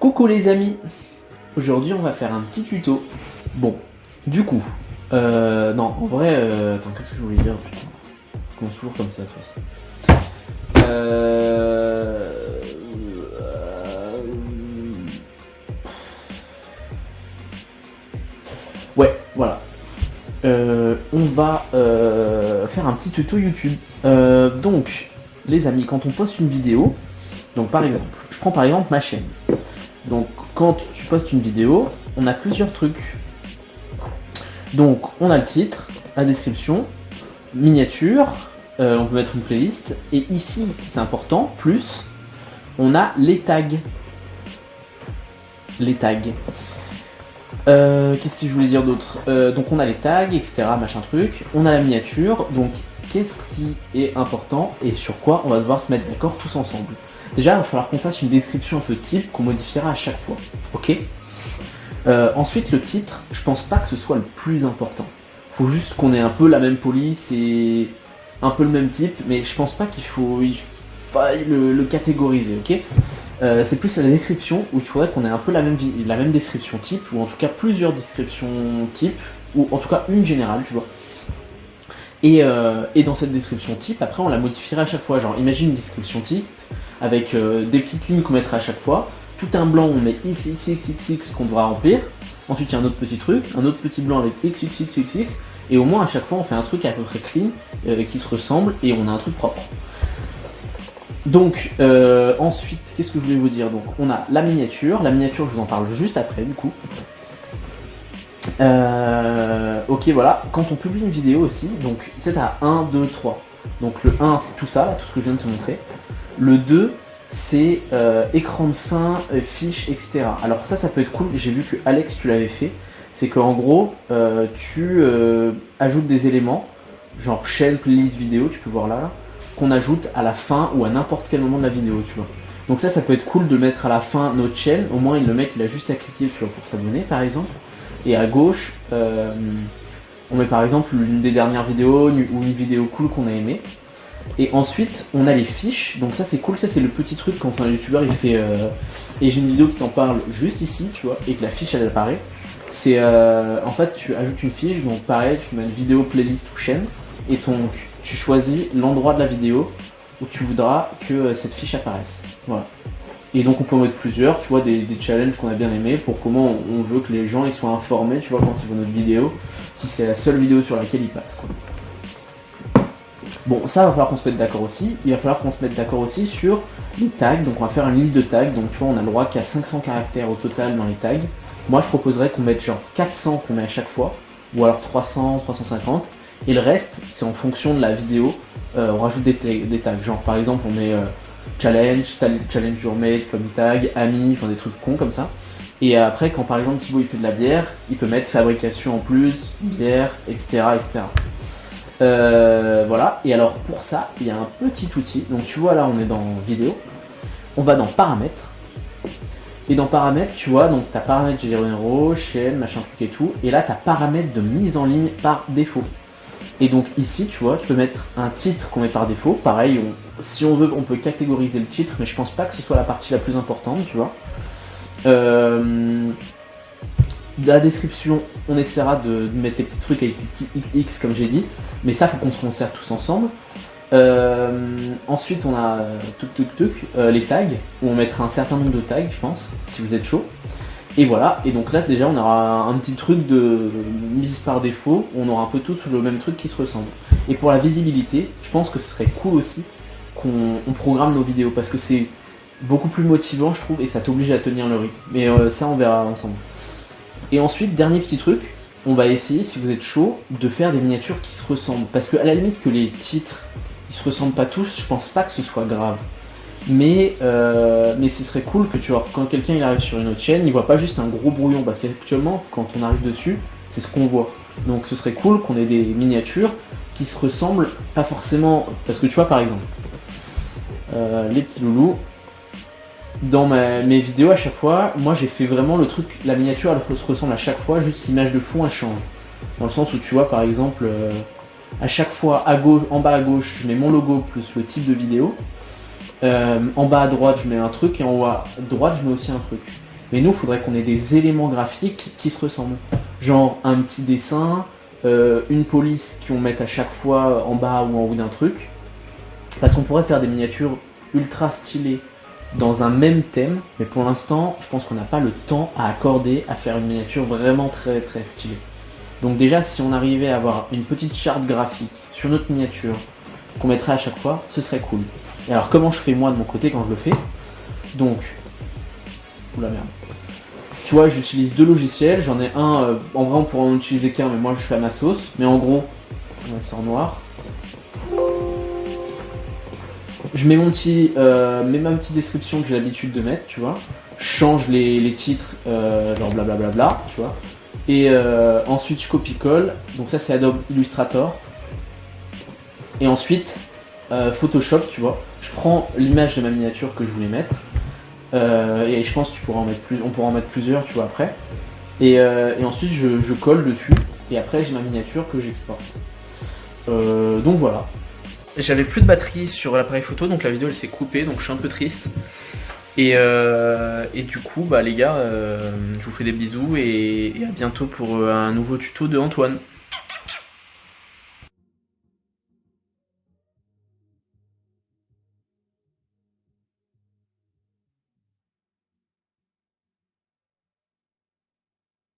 Coucou les amis, aujourd'hui on va faire un petit tuto. Bon, du coup, non, en vrai, attends, qu'est-ce que je voulais dire, putain, je commence toujours comme ça, de toute façon. Ouais, voilà. On va faire un petit tuto YouTube. Donc, les amis, quand on poste une vidéo, donc par exemple, je prends par exemple ma chaîne. Donc, quand tu postes une vidéo, on a plusieurs trucs. Donc, on a le titre, la description, miniature, on peut mettre une playlist, et ici, c'est important, plus, on a les tags. Les tags. Qu'est-ce que je voulais dire d'autre? Donc, on a les tags, etc., machin truc. On a la miniature, donc, qu'est-ce qui est important et sur quoi on va devoir se mettre d'accord tous ensemble. Déjà, il va falloir qu'on fasse une description un peu type qu'on modifiera à chaque fois, ok? Ensuite, le titre, je pense pas que ce soit le plus important. Faut juste qu'on ait un peu la même police et un peu le même type, mais je pense pas qu'il faille le catégoriser, ok? C'est plus la description où il faudrait qu'on ait un peu la même description type, ou en tout cas plusieurs descriptions type, ou en tout cas une générale, tu vois. Et dans cette description type, après on la modifierait à chaque fois. Genre, imagine une description type avec des petites lignes qu'on mettra à chaque fois. Tout un blanc, on met XXXXX qu'on devra remplir. Ensuite, il y a un autre petit truc, un autre petit blanc avec XXXXX. Et au moins, à chaque fois, on fait un truc à peu près clean, qui se ressemble, et on a un truc propre. Donc, ensuite, qu'est-ce que je voulais vous dire? Donc, on a la miniature. La miniature, je vous en parle juste après, du coup. Ok, voilà. Quand on publie une vidéo aussi, donc, tu sais, t'as 1, 2, 3. Donc, le 1, c'est tout ça, là, tout ce que je viens de te montrer. Le 2, c'est écran de fin, fiche, etc. Alors ça peut être cool, j'ai vu que Alex tu l'avais fait, c'est qu'en gros tu ajoutes des éléments, genre chaîne, playlist, vidéo, tu peux voir là, qu'on ajoute à la fin ou à n'importe quel moment de la vidéo, tu vois. Donc ça peut être cool de mettre à la fin notre chaîne, au moins le mec il a juste à cliquer pour s'abonner par exemple, et à gauche on met par exemple une des dernières vidéos ou une vidéo cool qu'on a aimée. Et ensuite, on a les fiches, donc ça c'est cool, ça c'est le petit truc quand un youtubeur il fait et j'ai une vidéo qui t'en parle juste ici, tu vois, et que la fiche elle apparaît. C'est en fait tu ajoutes une fiche, donc pareil, tu mets une vidéo, playlist ou chaîne, et donc tu choisis l'endroit de la vidéo où tu voudras que cette fiche apparaisse. Voilà. Et donc on peut en mettre plusieurs, tu vois, des challenges qu'on a bien aimés pour comment on veut que les gens ils soient informés, tu vois, quand ils voient notre vidéo, si c'est la seule vidéo sur laquelle ils passent, quoi. Bon, ça va falloir qu'on se mette d'accord aussi. Il va falloir qu'on se mette d'accord aussi sur les tags. Donc on va faire une liste de tags. Donc tu vois, on a le droit qu'à 500 caractères au total dans les tags. Moi je proposerais qu'on mette genre 400 qu'on met à chaque fois, ou alors 300, 350. Et le reste, c'est en fonction de la vidéo. On rajoute des tags. Genre par exemple, on met challenge your mate comme tag, ami, enfin des trucs cons comme ça. Et après, quand par exemple Thibaut il fait de la bière, il peut mettre fabrication en plus, bière, etc. etc. Voilà, et alors pour ça, il y a un petit outil. Donc tu vois là, on est dans vidéo, on va dans paramètres, et dans paramètres, tu vois, donc t'as paramètres généraux, chaîne, machin truc et tout, et là t'as paramètres de mise en ligne par défaut. Et donc ici, tu vois, tu peux mettre un titre qu'on met par défaut. Pareil, si on veut, on peut catégoriser le titre, mais je pense pas que ce soit la partie la plus importante, tu vois. La description, on essaiera de mettre les petits trucs avec les petits XX comme j'ai dit, mais ça faut qu'on se concerte tous ensemble. Ensuite on a les tags, où on mettra un certain nombre de tags je pense, si vous êtes chaud. Et voilà, et donc là déjà on aura un petit truc de mise par défaut, où on aura un peu tous le même truc qui se ressemble. Et pour la visibilité, je pense que ce serait cool aussi qu'on programme nos vidéos, parce que c'est beaucoup plus motivant je trouve, et ça t'oblige à tenir le rythme. Mais ça on verra ensemble. Et ensuite, dernier petit truc, on va essayer, si vous êtes chaud, de faire des miniatures qui se ressemblent. Parce que à la limite que les titres, ils se ressemblent pas tous, je pense pas que ce soit grave. Mais ce serait cool que tu vois, quand quelqu'un il arrive sur une autre chaîne, il voit pas juste un gros brouillon. Parce qu'actuellement, quand on arrive dessus, c'est ce qu'on voit. Donc ce serait cool qu'on ait des miniatures qui se ressemblent, pas forcément... Parce que tu vois, par exemple, les petits loulous... Dans mes vidéos à chaque fois, moi j'ai fait vraiment le truc, la miniature elle se ressemble à chaque fois, juste l'image de fond elle change. Dans le sens où tu vois par exemple, à chaque fois à gauche, en bas à gauche je mets mon logo plus le type de vidéo, en bas à droite je mets un truc et en haut à droite je mets aussi un truc. Mais nous, il faudrait qu'on ait des éléments graphiques qui se ressemblent. Genre un petit dessin, une police qu'on mette à chaque fois en bas ou en haut d'un truc. Parce qu'on pourrait faire des miniatures ultra stylées dans un même thème, mais pour l'instant, je pense qu'on n'a pas le temps à accorder à faire une miniature vraiment très très stylée. Donc déjà, si on arrivait à avoir une petite charte graphique sur notre miniature qu'on mettrait à chaque fois, ce serait cool. Et alors comment je fais moi de mon côté quand je le fais? Donc, oula merde. Tu vois, j'utilise 2 logiciels, j'en ai un, en vrai on pourrait en utiliser qu'un, mais moi je fais à ma sauce. Mais en gros, on va ça en noir. Je mets ma petite description que j'ai l'habitude de mettre, tu vois. Je change les titres, genre blablabla, tu vois. Et ensuite je copie-colle. Donc ça c'est Adobe Illustrator. Et ensuite Photoshop, tu vois. Je prends l'image de ma miniature que je voulais mettre. Et je pense que on pourra en mettre plusieurs, tu vois, après. Et ensuite je colle dessus. Et après j'ai ma miniature que j'exporte. Donc voilà. J'avais plus de batterie sur l'appareil photo, donc la vidéo elle s'est coupée, donc je suis un peu triste. Et du coup, bah les gars, je vous fais des bisous et à bientôt pour un nouveau tuto de Antoine.